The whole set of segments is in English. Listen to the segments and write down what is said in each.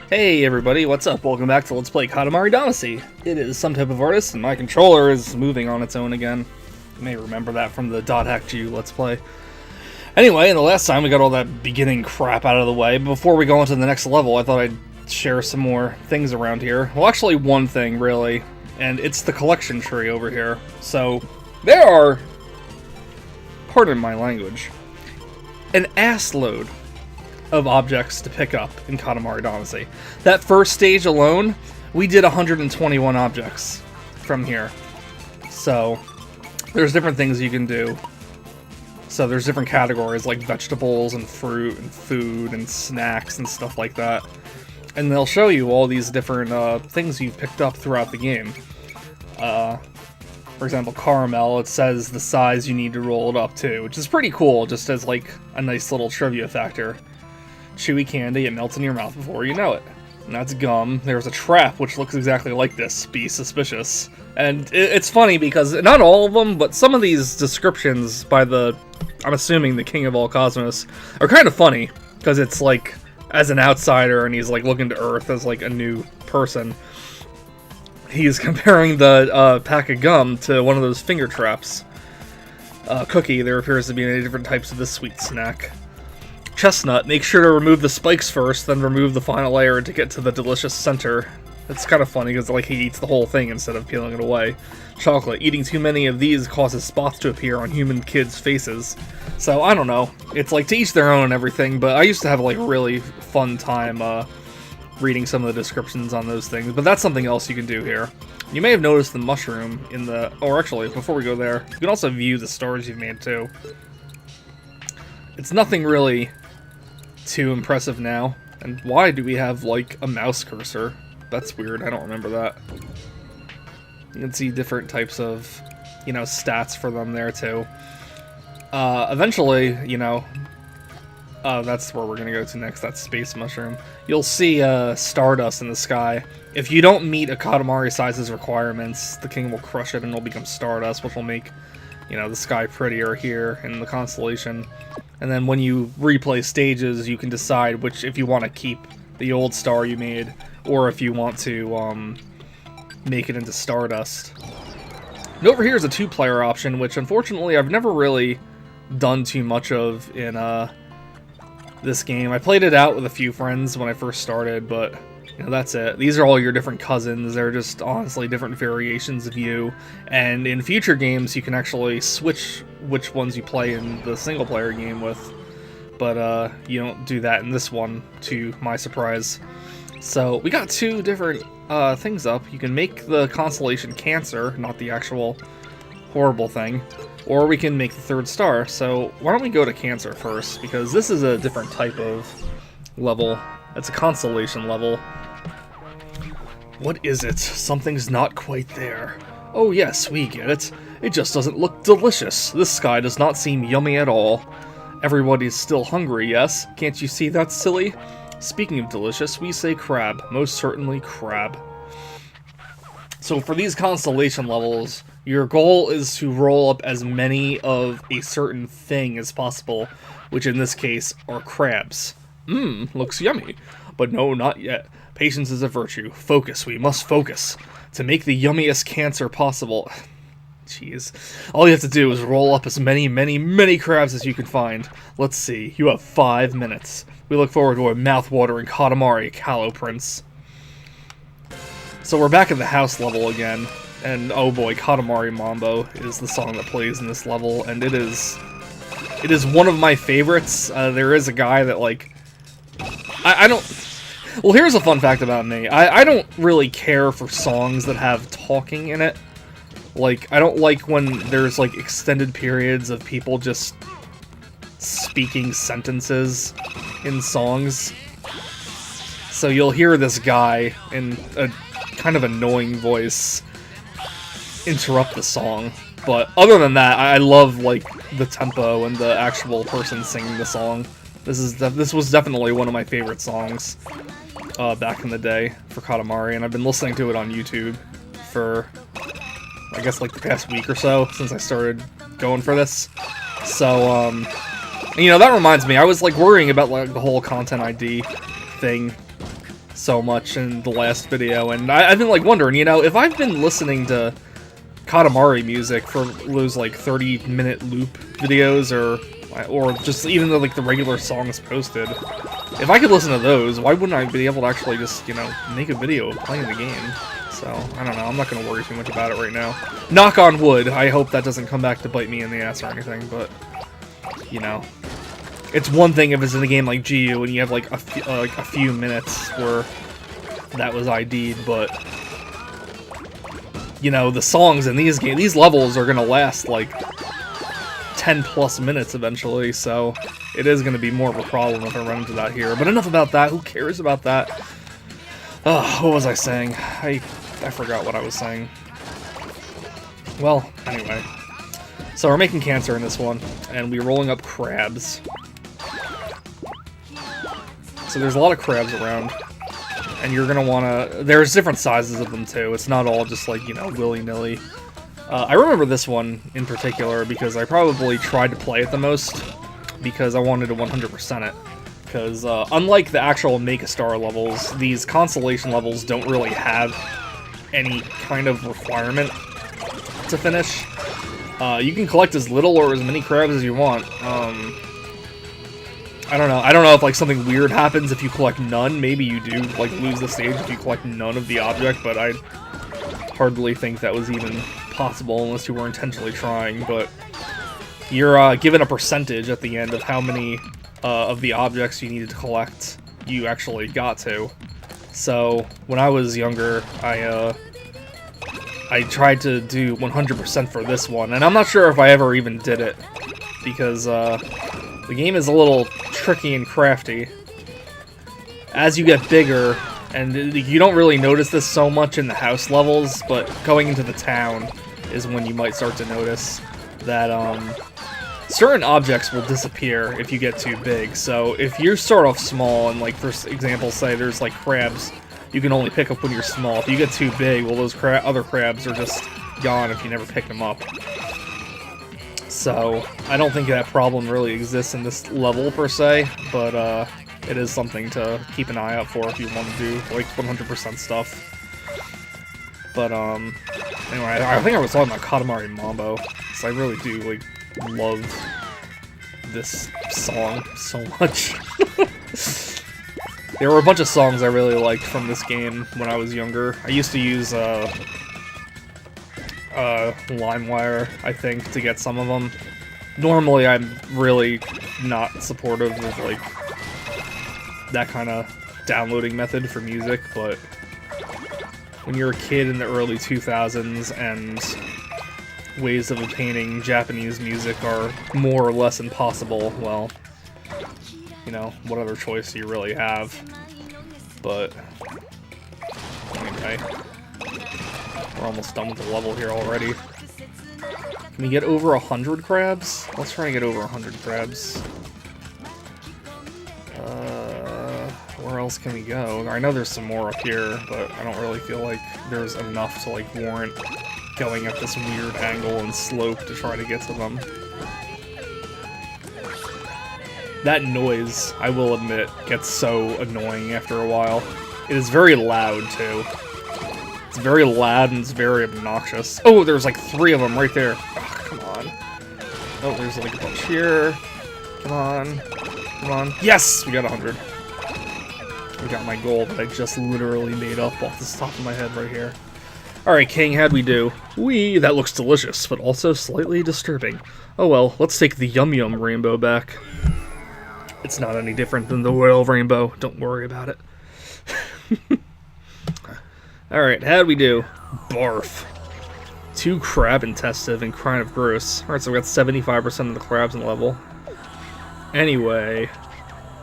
Hey everybody, what's up? Welcome back to Let's Play Katamari Damacy. It is some type of artist, and my controller is moving on its own again. You may remember that from the .hack Let's Play. Anyway, in the last time we got all that beginning crap out of the way. Before we go into the next level, I thought I'd share some more things around here. Well, actually one thing, really, and it's the collection tree over here. So, there are, pardon my language, an assload of objects to pick up in Katamari Damacy. That first stage alone, we did 121 objects from here. So, there's different things you can do. So there's different categories like vegetables and fruit and food and snacks and stuff like that. And they'll show you all these different things you've picked up throughout the game. For example, caramel, it says the size you need to roll it up to, which is pretty cool, just as like a nice little trivia factor. Chewy candy, it melts in your mouth before you know it. And that's gum. There's a trap which looks exactly like this. Be suspicious. And it's funny because not all of them, but some of these descriptions by the, I'm assuming the King of All Cosmos, are kind of funny. Because it's like, as an outsider and he's like looking to Earth as like a new person, he's comparing the pack of gum to one of those finger traps. Cookie, there appears to be many different types of this sweet snack. Chestnut, make sure to remove the spikes first, then remove the final layer to get to the delicious center. It's kind of funny because like he eats the whole thing instead of peeling it away. Chocolate, eating too many of these causes spots to appear on human kids' faces. So I don't know, it's like to each their own and everything, but I used to have like a really fun time reading some of the descriptions on those things, but that's something else you can do here. You may have noticed the mushroom in the, or actually before we go there, you can also view the stars you've made too. It's nothing really too impressive now. And why do we have like a mouse cursor? That's weird, I don't remember that. You can see different types of, you know, stats for them there too. Eventually, you know, that's where we're gonna go to next, that space mushroom. You'll see stardust in the sky. If you don't meet a Katamari size's requirements, the king will crush it and it'll become stardust, which will make, you know, the sky prettier here in the constellation. And then when you replay stages, you can decide which, if you want to keep the old star you made, or if you want to make it into Stardust. And over here is a two-player option, which unfortunately I've never really done too much of in this game. I played it out with a few friends when I first started, but you know, that's it. These are all your different cousins. They're just honestly different variations of you. And in future games, you can actually switch which ones you play in the single-player game with. But you don't do that in this one, to my surprise. So we got two different things up. You can make the constellation Cancer, not the actual horrible thing. Or we can make the third star. So why don't we go to Cancer first? Because this is a different type of level. It's a constellation level. What is it? Something's not quite there. Oh yes, we get it. It just doesn't look delicious. This sky does not seem yummy at all. Everybody's still hungry, yes? Can't you see that, silly? Speaking of delicious, we say crab. Most certainly crab. So for these constellation levels, your goal is to roll up as many of a certain thing as possible, which in this case are crabs. Looks yummy. But no, not yet. Patience is a virtue. Focus, we must focus. To make the yummiest cancer possible. Jeez. All you have to do is roll up as many crabs as you can find. Let's see, you have 5 minutes. We look forward to a mouth-watering Katamari, Callow Prince. So we're back at the house level again. And oh boy, Katamari Mambo is the song that plays in this level. And it is one of my favorites. There is a guy that like... I don't... Well, here's a fun fact about me. I don't really care for songs that have talking in it. Like, I don't like when there's, like, extended periods of people just speaking sentences in songs. So you'll hear this guy in a kind of annoying voice interrupt the song. But other than that, I love, like, the tempo and the actual person singing the song. This was definitely one of my favorite songs back in the day for Katamari, and I've been listening to it on YouTube for, I guess, like the past week or so since I started going for this. So, you know, that reminds me, I was like worrying about like the whole content ID thing so much in the last video, and I've been like wondering, you know, if I've been listening to Katamari music for those like 30-minute loop videos, or just even the, like the regular songs posted, if I could listen to those, why wouldn't I be able to actually just, you know, make a video of playing the game? So, I don't know, I'm not gonna worry too much about it right now. Knock on wood, I hope that doesn't come back to bite me in the ass or anything, but, you know. It's one thing if it's in a game like GU and you have like a few minutes where that was ID'd, but you know, the songs in these levels are gonna last like 10 plus minutes eventually, so it is gonna be more of a problem if I run into that here. But enough about that, who cares about that? What was I saying? I forgot what I was saying. Well, anyway. So we're making cancer in this one, and we're rolling up crabs. So there's a lot of crabs around, and you're gonna wanna... There's different sizes of them too, it's not all just like, you know, willy-nilly. I remember this one in particular because I probably tried to play it the most, because I wanted to 100% it. Because unlike the actual Make-A-Star levels, these constellation levels don't really have any kind of requirement to finish. You can collect as little or as many crabs as you want. I don't know. I don't know if like something weird happens if you collect none. Maybe you do like lose the stage if you collect none of the object, but I hardly think that was even possible unless you were intentionally trying. But you're given a percentage at the end of how many of the objects you needed to collect you actually got to. So when I was younger, I tried to do 100% for this one, and I'm not sure if I ever even did it because the game is a little tricky and crafty. As you get bigger, and you don't really notice this so much in the house levels, but going into the town is when you might start to notice that certain objects will disappear if you get too big. So if you start off small, and like for example, say there's like crabs you can only pick up when you're small. If you get too big, well those other crabs are just gone if you never pick them up. So I don't think that problem really exists in this level per se, but it is something to keep an eye out for if you want to do like 100% stuff. But anyway, I think I was talking about Katamari Mambo, because I really do like love this song so much. There were a bunch of songs I really liked from this game when I was younger. I used to use LimeWire, I think, to get some of them. Normally, I'm really not supportive of like that kind of downloading method for music, but when you're a kid in the early 2000s and ways of obtaining Japanese music are more or less impossible, well, you know, what other choice do you really have? But anyway, we're almost done with the level here already. Can we get over 100 crabs? Let's try and get over 100 crabs. Where else can we go? I know there's some more up here, but I don't really feel like there's enough to like warrant going at this weird angle and slope to try to get to them. That noise, I will admit, gets so annoying after a while. It is very loud, too. It's very loud and it's very obnoxious. Oh, there's like 3 of them right there. Oh, come on. Oh, there's like a bunch here. Come on. Come on. Yes! We got 100. We got my goal that I just literally made up off the top of my head right here. Alright, King, how'd we do? That looks delicious, but also slightly disturbing. Oh well, let's take the Yum Yum rainbow back. It's not any different than the Royal Rainbow. Don't worry about it. Alright, how'd we do? Barf. 2 crab intensive and kind of gross. Alright, so we got 75% of the crabs in the level. Anyway.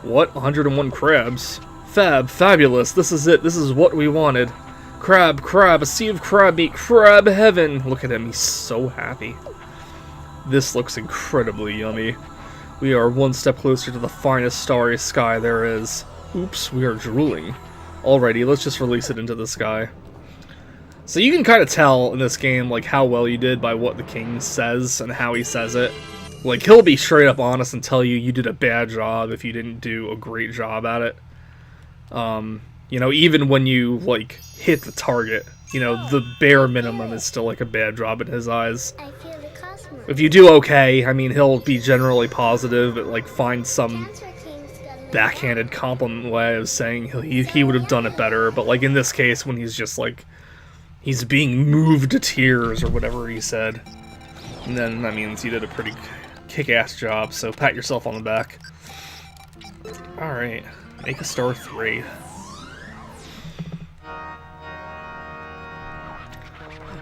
What? 101 crabs? Fabulous. This is it. This is what we wanted. Crab, a sea of crab meat, crab heaven. Look at him, he's so happy. This looks incredibly yummy. We are one step closer to the finest starry sky there is. Oops, we are drooling. Alrighty, let's just release it into the sky. So you can kind of tell in this game like how well you did by what the king says and how he says it. Like, he'll be straight up honest and tell you you did a bad job if you didn't do a great job at it. You know, even when you, like, hit the target, you know, the bare minimum is still, like, a bad job in his eyes. If you do okay, I mean, he'll be generally positive, but, like, find some backhanded compliment way of saying he would have done it better. But, like, in this case, when he's just, like, he's being moved to tears or whatever he said, and then that means you did a pretty kick-ass job, so pat yourself on the back. Alright, make a star 3.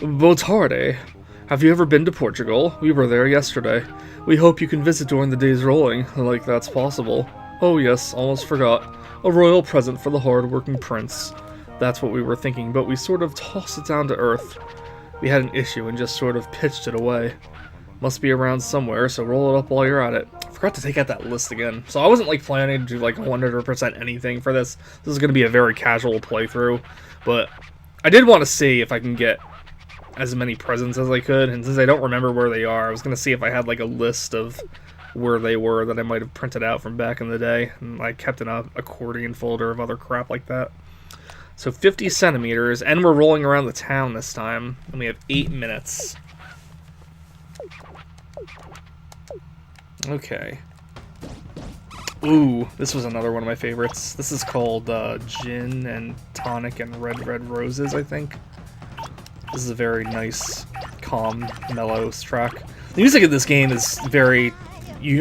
Boa tarde. Have you ever been to Portugal? We were there yesterday. We hope you can visit during the day's rolling, like that's possible. Oh yes, almost forgot. A royal present for the hard-working prince. That's what we were thinking, but we sort of tossed it down to earth. We had an issue and just sort of pitched it away. Must be around somewhere, so roll it up while you're at it. I forgot to take out that list again. So I wasn't like planning to do like 100% anything for this. This is going to be a very casual playthrough, but I did want to see if I can get as many presents as I could, and since I don't remember where they are, I was going to see if I had like a list of where they were that I might have printed out from back in the day, and I kept in an accordion folder of other crap like that. So 50 centimeters, and we're rolling around the town this time, and we have 8 minutes. Okay. Ooh, this was another one of my favorites. This is called Gin and Tonic and Red Red Roses, I think. This is a very nice, calm, mellow track. The music of this game is very,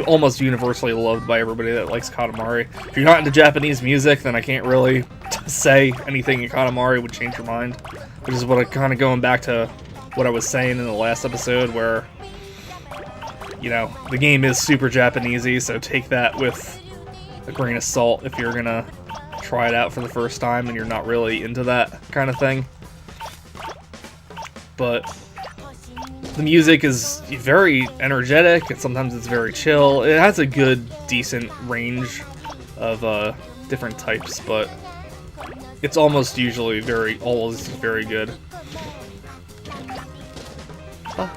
almost universally loved by everybody that likes Katamari. If you're not into Japanese music, then I can't really say anything in Katamari would change your mind. Which is what I kind of going back to what I was saying in the last episode, where, you know, the game is super Japanesey, so take that with a grain of salt if you're gonna try it out for the first time and you're not really into that kind of thing. But the music is very energetic, and sometimes it's very chill. It has a good, decent range of different types, but it's almost usually always very good. Well,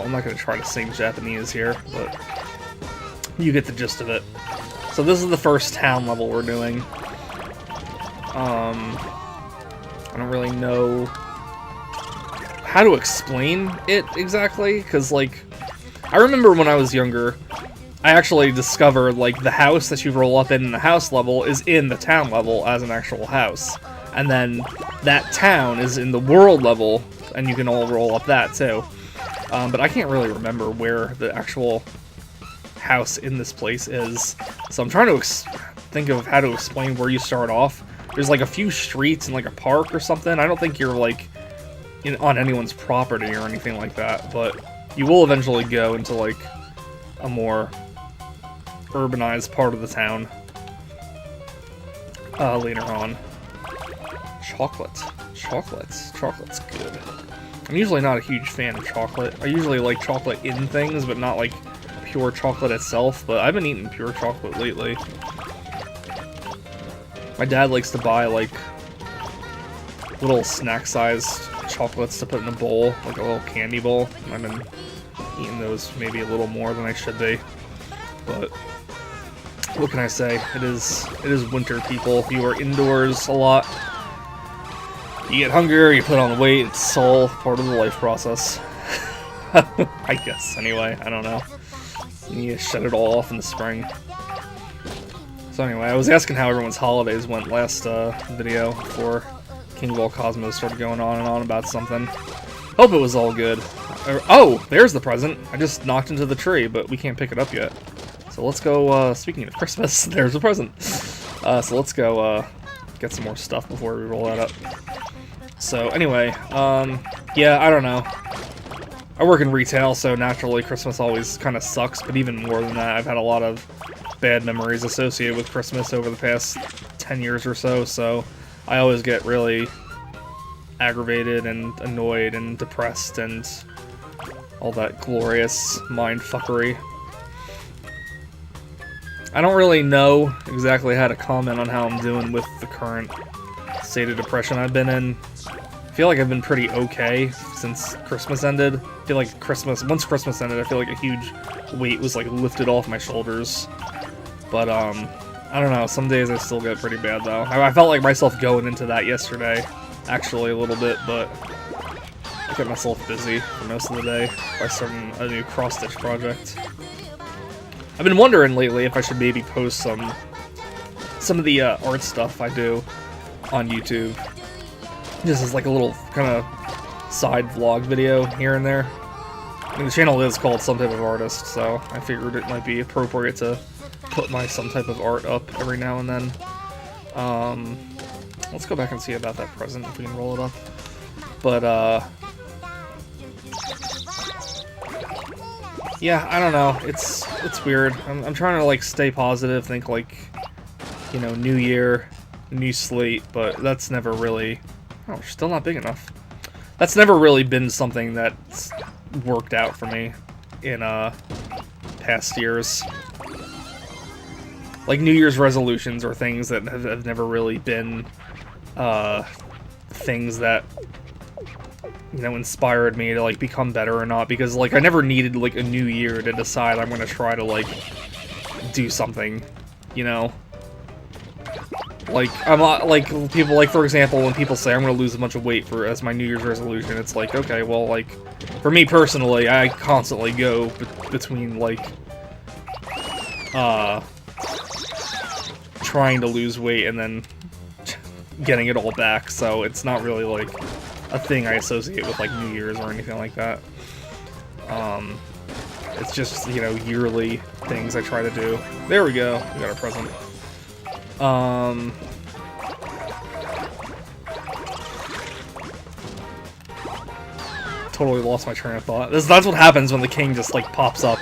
I'm not going to try to sing Japanese here, but you get the gist of it. So this is the first town level we're doing. I don't really know how to explain it exactly, because, like, I remember when I was younger, I actually discovered, like, the house that you roll up in the house level is in the town level as an actual house. And then that town is in the world level, and you can all roll up that, too. But I can't really remember where the actual house in this place is. So I'm trying to think of how to explain where you start off. There's like a few streets and like a park or something. I don't think you're like on anyone's property or anything like that, but you will eventually go into like a more urbanized part of the town later on. Chocolate's good. I'm usually not a huge fan of chocolate. I usually like chocolate in things, but not like pure chocolate itself, but I've been eating pure chocolate lately. My dad likes to buy like little snack-sized chocolates to put in a bowl, like a little candy bowl. I've been eating those maybe a little more than I should be, but what can I say? It is winter, people. You are indoors a lot. You get hungrier, you put on weight. It's all part of the life process. I guess, anyway. I don't know. You shut it all off in the spring. So anyway, I was asking how everyone's holidays went last video before King of All Cosmos started going on and on about something. Hope it was all good. Oh, there's the present. I just knocked into the tree, but we can't pick it up yet. So let's go, speaking of Christmas, there's a present. So let's go get some more stuff before we roll that up. So anyway, yeah, I don't know. I work in retail, so naturally Christmas always kind of sucks, but even more than that, I've had a lot of bad memories associated with Christmas over the past 10 years or so, so I always get really aggravated and annoyed and depressed and all that glorious mindfuckery. I don't really know exactly how to comment on how I'm doing with the current state of depression I've been in feel like I've been pretty okay since Christmas ended. I feel like once Christmas ended, I feel like a huge weight was like lifted off my shoulders. But I don't know, some days I still get pretty bad though. I felt like myself going into that yesterday, actually a little bit, but I kept myself busy for most of the day by starting a new cross-stitch project. I've been wondering lately if I should maybe post some of the art stuff I do on YouTube. This is like a little kind of side vlog video here and there. I mean, the channel is called Some Type of Artist, so I figured it might be appropriate to put my some type of art up every now and then. Let's go back and see about that present if we can roll it up. But yeah, I don't know. It's weird. I'm trying to like stay positive, think like, you know, new year, new slate, but that's never really. Oh, still not big enough. That's never really been something that's worked out for me in past years. Like New Year's resolutions or things that have never really been things that, you know, inspired me to like become better or not, because like I never needed like a new year to decide I'm gonna try to like do something, you know. Like I'm not like people like, for example, when people say I'm gonna lose a bunch of weight as my New Year's resolution, it's like, okay, well, like for me personally, I constantly go between like trying to lose weight and then getting it all back, so it's not really like a thing I associate with like New Year's or anything like that. It's just, you know, yearly things I try to do. There we go. We got our present. Totally lost my train of thought. That's what happens when the king just like pops up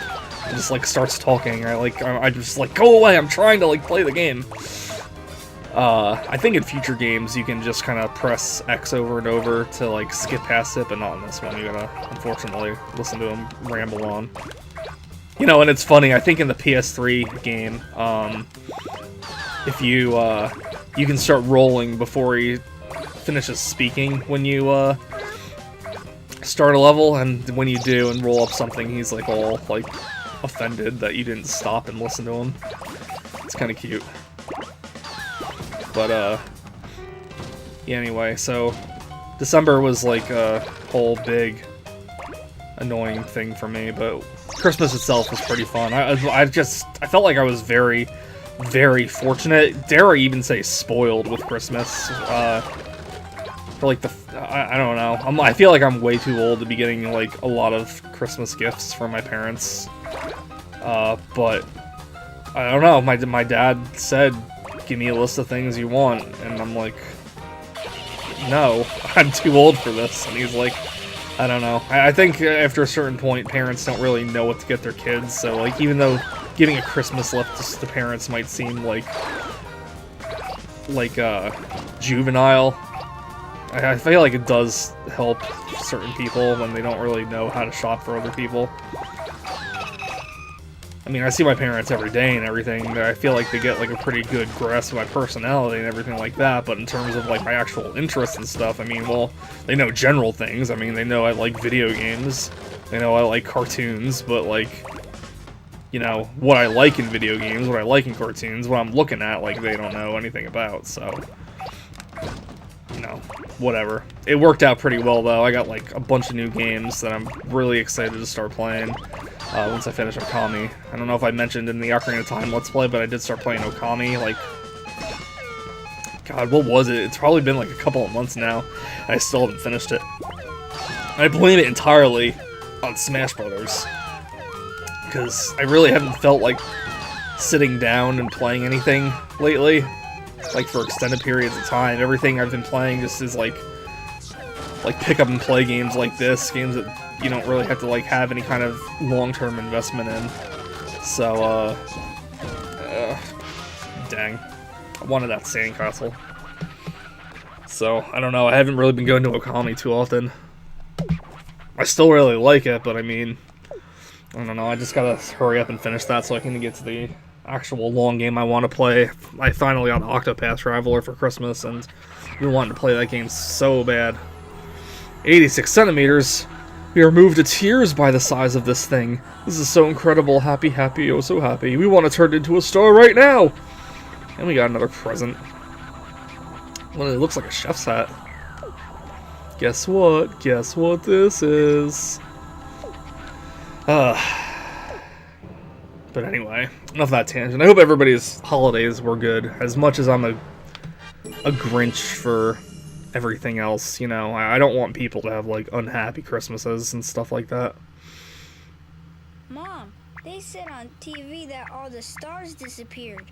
and just like starts talking. I just like, go away, I'm trying to like play the game. I think in future games you can just kind of press X over and over to like skip past it, but not in this one. You gotta, unfortunately, listen to him ramble on. You know, and it's funny, I think in the PS3 game, if you can start rolling before he finishes speaking when you start a level, and when you do and roll up something, he's like all like offended that you didn't stop and listen to him. It's kind of cute. But yeah, anyway, so December was like a whole big annoying thing for me, but Christmas itself was pretty fun. I felt like I was very, very fortunate. Dare I even say spoiled with Christmas? For like I don't know. I feel like I'm way too old to be getting like a lot of Christmas gifts from my parents. But I don't know. My dad said, "Give me a list of things you want," and I'm like, "No, I'm too old for this." And he's like, I don't know. I think after a certain point, parents don't really know what to get their kids. So like, even though giving a Christmas gift to parents might seem like juvenile, I feel like it does help certain people when they don't really know how to shop for other people. I mean, I see my parents every day and everything, but I feel like they get like a pretty good grasp of my personality and everything like that, but in terms of like my actual interests and stuff, I mean, well, they know general things. I mean, they know I like video games, they know I like cartoons, but like, you know, what I like in video games, what I like in cartoons, what I'm looking at, like, they don't know anything about, so, you know, whatever. It worked out pretty well, though. I got like a bunch of new games that I'm really excited to start playing. Once I finish Okami. I don't know if I mentioned in the Ocarina of Time Let's Play, but I did start playing Okami, like, God, what was it? It's probably been like a couple of months now, and I still haven't finished it. I blame it entirely on Smash Brothers, because I really haven't felt like sitting down and playing anything lately, like for extended periods of time. Everything I've been playing just is like pick up and play games like this, games that you don't really have to like have any kind of long-term investment in. So, dang, I wanted that sandcastle. So I don't know. I haven't really been going to Okami too often. I still really like it, but I mean, I don't know. I just gotta hurry up and finish that so I can get to the actual long game I want to play. I finally got Octopath Traveler for Christmas, and I've been wanting to play that game so bad. 86 centimeters. We are moved to tears by the size of this thing. This is so incredible. Happy, happy, oh so happy. We want to turn it into a star right now. And we got another present. Well, it looks like a chef's hat. Guess what? Guess what this is? But anyway, enough of that tangent. I hope everybody's holidays were good. As much as I'm a Grinch for everything else, you know, I don't want people to have, like, unhappy Christmases and stuff like that. Mom, they said on TV that all the stars disappeared.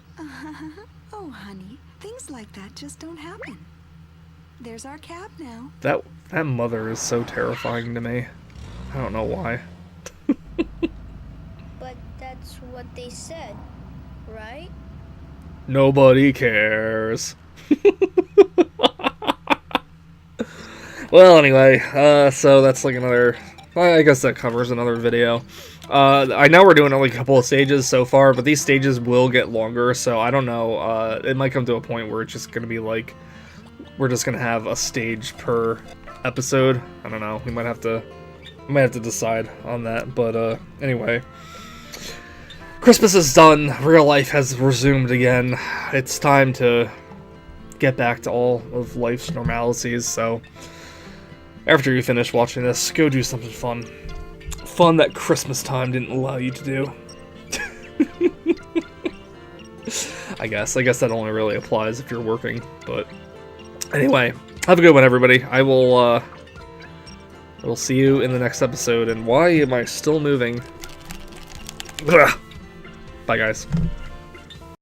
Oh, honey, things like that just don't happen. There's our cab now. That mother is so terrifying to me. I don't know why. But that's what they said, right? Nobody cares. Well, anyway, so that's like another... I guess that covers another video. I know we're doing only a couple of stages so far, but these stages will get longer, so I don't know. It might come to a point where it's just going to be like... We're just going to have a stage per episode. I don't know. We might have to decide on that, but anyway. Christmas is done. Real life has resumed again. It's time to get back to all of life's normalities, so... After you finish watching this, go do something fun. Fun that Christmas time didn't allow you to do. I guess that only really applies if you're working, but... Anyway, have a good one, everybody. I will see you in the next episode, and why am I still moving? Ugh. Bye, guys.